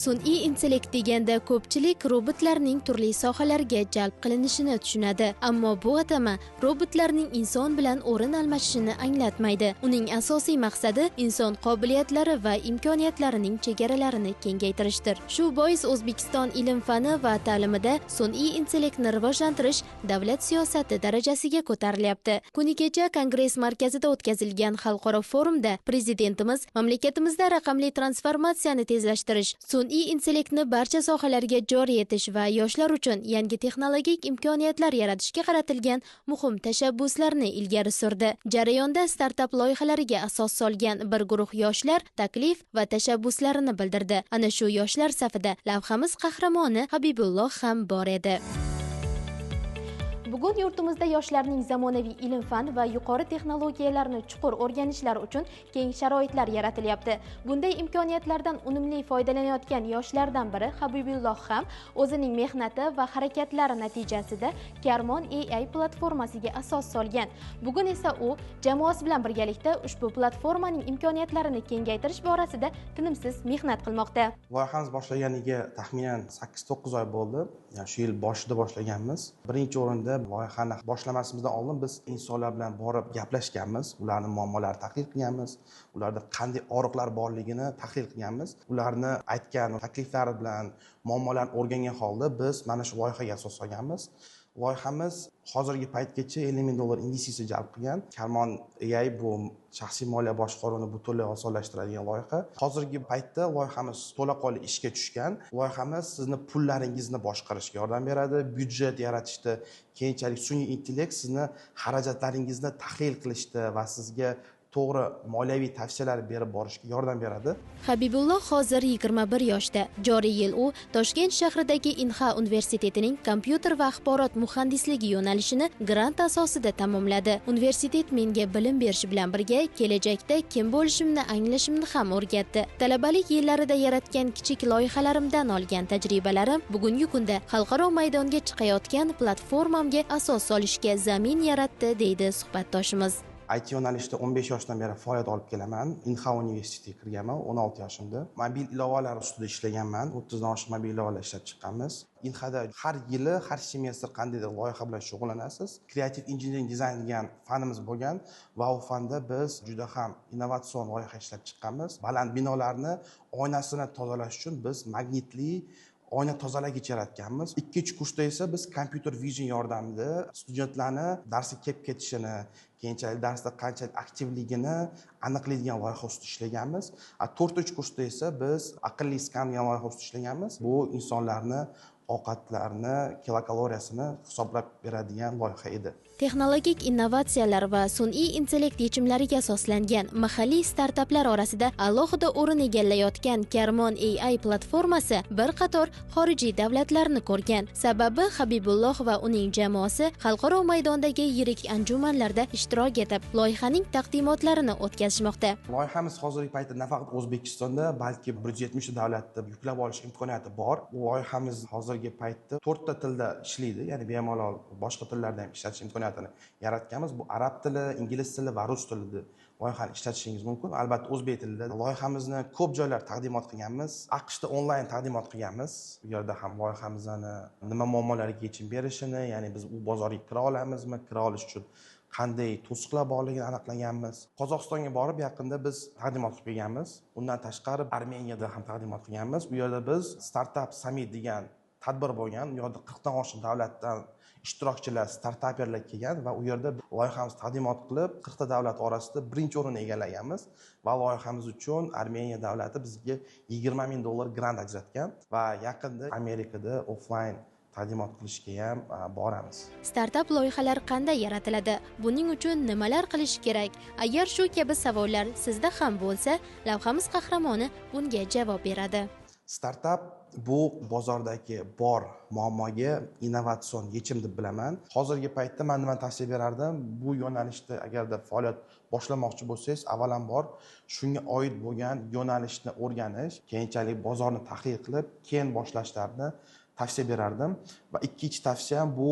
Sun'iy intellekt deganda ko'pchilik robotlarning turli sohalarga jalb qilinishini tushunadi. Ammo bu atama robotlarning inson bilan o'rin almashishini anglatmaydi. Uning asosiy maqsadi inson qobiliyatlari va imkoniyatlarining chegaralarini kengaytirishdir. Shu bois O'zbekiston ilm-fani va ta'limida sun'iy intellektni rivojlantirish davlat siyosati darajasiga ko'tarilyapti. Kuni kecha Kongress markazida o'tkazilgan xalqaro forumda prezidentimiz mamlakatimizda raqamli transformatsiyani tezlashtirish, sun'iy intellektni barcha sohalarga joriy etish va yoshlar uchun yangi texnologik imkoniyatlar yaratishga qaratilgan muhim tashabbuslarni ilgari surdi. Jarayonda startap loyihalariga asos solgan bir guruh yoshlar taklif va tashabbuslarini bildirdi. Ana shu yoshlar safida lavhamiz qahramoni Habibulloh ham bor edi. Bugun yurtimizda yoshlarning zamonaviy ilm-fan va yuqori texnologiyalarni chuqur o'rganishlari uchun keng sharoitlar yaratilyapti. Bunday imkoniyatlardan unumli foydalanayotgan yoshlardan biri Habibulloh ham o'zining mehnati va harakatlari natijasida Karmon AI platformasiga asos solgan. Bugun esa u jamoasi bilan birgalikda ushbu platformaning imkoniyatlarini kengaytirish borasida tinimsiz mehnat qilmoqda. Loyihamiz boshlaganiga taxminan 8-9 oy bo'ldi. Yani shu yil boshida boshlaganmiz. Birinchi o'rinda loyihani boshlamasimizdan oldin biz insonlar bilan borib gaplashganmiz, ularning muammolarini tahlil qilganmiz, ularda qanday og'riqlar borligini tahlil qilganmiz. Ularni aytgan takliflari bilan muammolarni o'rgangan holda biz mana shu loyihaga asos solganmiz. Loyihamiz hozirgi paytgacha $50 ming investitsiya jalb qilgan. Karmon AI bu shaxsiy moliya boshqaruvini butunlay osonlashtiradigan loyiha. Hozirgi paytda loyihamiz to'laqonli ishga tushgan. Loyihamiz sizni pullaringizni boshqarishga yordam beradi, byudjet yaratishda, keyinchalik sun'iy intellekt sizni xarajatlaringizni tahlil qilishda va sizga to'g'ri moliyaviy tavsiyalar berib borishga yordam beradi. Habibulloh hozir 21 yoshda. Joriy yil u Toshkent shahridagi Inha universitetining kompyuter va axborot muhandisligi yo'nalishini grant asosida tamomladi. Universitet menga bilim berish bilan birga kelajakda kim bo'lishimni anglashimni ham o'rgatdi. Talabalik yillarida yaratgan kichik loyihalarimdan olgan tajribalarim bugungi kunda xalqaro maydonga chiqayotgan platformamga asos solishga zamin yaratdi, deydi suhbatdoshimiz. IT yo'nalishida 15 yoshdan beri faoliyat olib kelaman. Inha universitetiga kirganman 16 yoshimda. Mobil ilovalar ustida ishlaganman. 30 dan oshiq mobil ilovalar ishlab chiqqanmiz. Inhada har yili, har semestr qandaydir loyiha bilan shug'ullanasiz. Creative engineering design degan fanimiz bo'lgan va u fanda biz juda ham innovatsion loyiha ishlab chiqqanmiz. Baland binolarni oynasini tozalash uchun biz magnitli oyna tozalagich yaratganmiz. Ikkinchi kursda esa biz computer vision yordamida studentlarni darsga kelib ketishini, keyinchalik darsda qanchalik aktivligini aniqlaydigan loyiha ustida ishlaganmiz. 4-chi kursda esa biz aqlli skan degan loyiha ustida ishlaganmiz. Bu insonlarni ovqatlarni kilokaloriyasini hisoblab beradigan loyiha edi. Texnologik innovatsiyalar va sun'iy intellekt yechimlariga asoslangan mahalliy startaplar orasida alohida o'rin egallayotgan Karmon AI platformasi bir qator xorijiy davlatlarni ko'rgan. Sababi Habibulloh va uning jamoasi xalqaro maydondagi yirik anjumanlarda ishtirok etib, loyihaning taqdimotlarini o'tkazishmoqda. Loyihamiz hozirgi paytda nafaqat O'zbekistonda, balki 170 davlatda yuklab olish imkoniyati bor. Bu loyihamiz hozirgi paytda 4 ta tilda ishlaydi, ya'ni bemalol boshqa tillarda ham ishlatish imkoniyatini yaratganmiz. Bu arab tili, ingliz tili va rus tilida loyihani ishlatishingiz mumkin. Albatta o'zbek tilida. Loyihamizni ko'p joylar taqdimot qilganmiz. AQShda onlayn taqdimot qilganmiz. Bu yerda ham loyihamizni nima muammolarga yechim berishini, ya'ni biz u bozorga kira olamizmi, kira olish uchun qanday to'siqlar borligini aniqlaganmiz. Qozog'istonga borib yaqinda biz taqdimot qilib kelganmiz. Undan tashqari Armeniyada ham taqdimot qilganmiz. Bu yerda biz Startup Summit degan tadbir bo'lgan. Bu yerda 40 dan oshiq davlatdan ishtirokchilar, startaperlar kelgan va u yerda loyihamizni taqdimot qilib, 40 ta davlat orasida birinchi o'rinni egallaganmiz va loyihamiz uchun Armeniya davlati bizga $20 ming grant ajratgan va yaqinda Amerikada offline taqdimot qilishga ham boramiz. Startup loyihalar qanday yaratiladi? Buning uchun nimalar qilish kerak? Agar shu kabi savollar sizda ham bo'lsa, lavhamiz qahramoni bunga javob beradi. Startup bu bozordagi bor muammoga innovatsion yechim deb bilaman. Hozirgi paytda men nima tavsiya berardim? Bu yo'nalishda agarda faoliyat boshlamoqchi bo'lsangiz, avvalambor shunga oid bo'lgan yo'nalishni o'rganish, keyinchalik bozorni tahlil qilib, keyin boshlashlarni tavsiya berardim. Va ikkinchi tavsiyam bu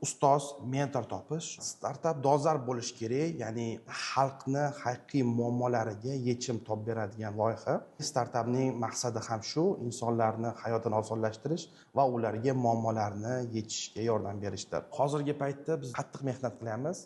ustoz, mentor topish. Startap dolzarb bo'lishi kerak, ya'ni xalqni haqiqiy muammolariga yechim topib beradigan loyiha. Startapning maqsadi ham shu, insonlarni hayotini osonlashtirish va ularga muammolarini yechishga yordam berishdir. Hozirgi paytda biz qattiq mehnat qilyapmiz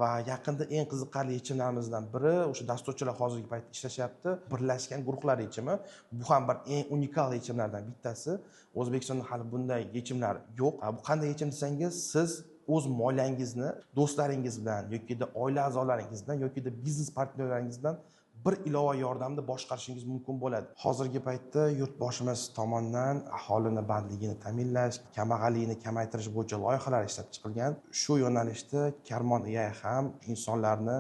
va yaqinda eng qiziqarli yechimlarimizdan biri o'sha dasturchilar hozirgi paytda ishlashyapti. Birlashgan guruhlar yechimi. Bu ham bir eng unikal yechimlardan bittasi. O'zbekistonda hali bunday yechimlar yo'q. Bu qanday yechim desangiz, siz o'z moliyangizni do'stlaringiz bilan yoki oila a'zolaringiz bilan yoki biznes partnyorlaringiz bilan bir ilova yordamida boshqarishingiz mumkin bo'ladi. Hozirgi paytda yurtboshimiz tomonidan aholini bandligini ta'minlash, kambag'allikni kamaytirish bo'yicha loyihalar ishlab chiqilgan. Shu yo'nalishda Karmon AI ham insonlarni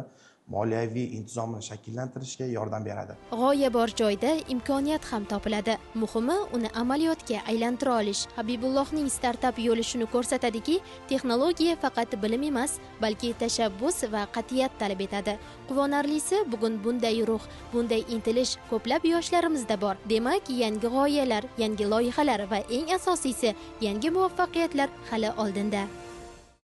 moliyaviy intizomini shakllantirishga yordam beradi. G'oya bor joyda imkoniyat ham topiladi. Muhimi uni amaliyotga aylantira olish. Habibullohning startap yo'li shuni ko'rsatadiki, texnologiya faqat bilim emas, balki tashabbus va qat'iyat talab etadi. Quvonarlisi, bugun bunday ruh, bunday intilish ko'plab yoshlarimizda bor. Demak, yangi g'oyalar, yangi loyihalar va eng asosiysi, yangi muvaffaqiyatlar hali oldinda.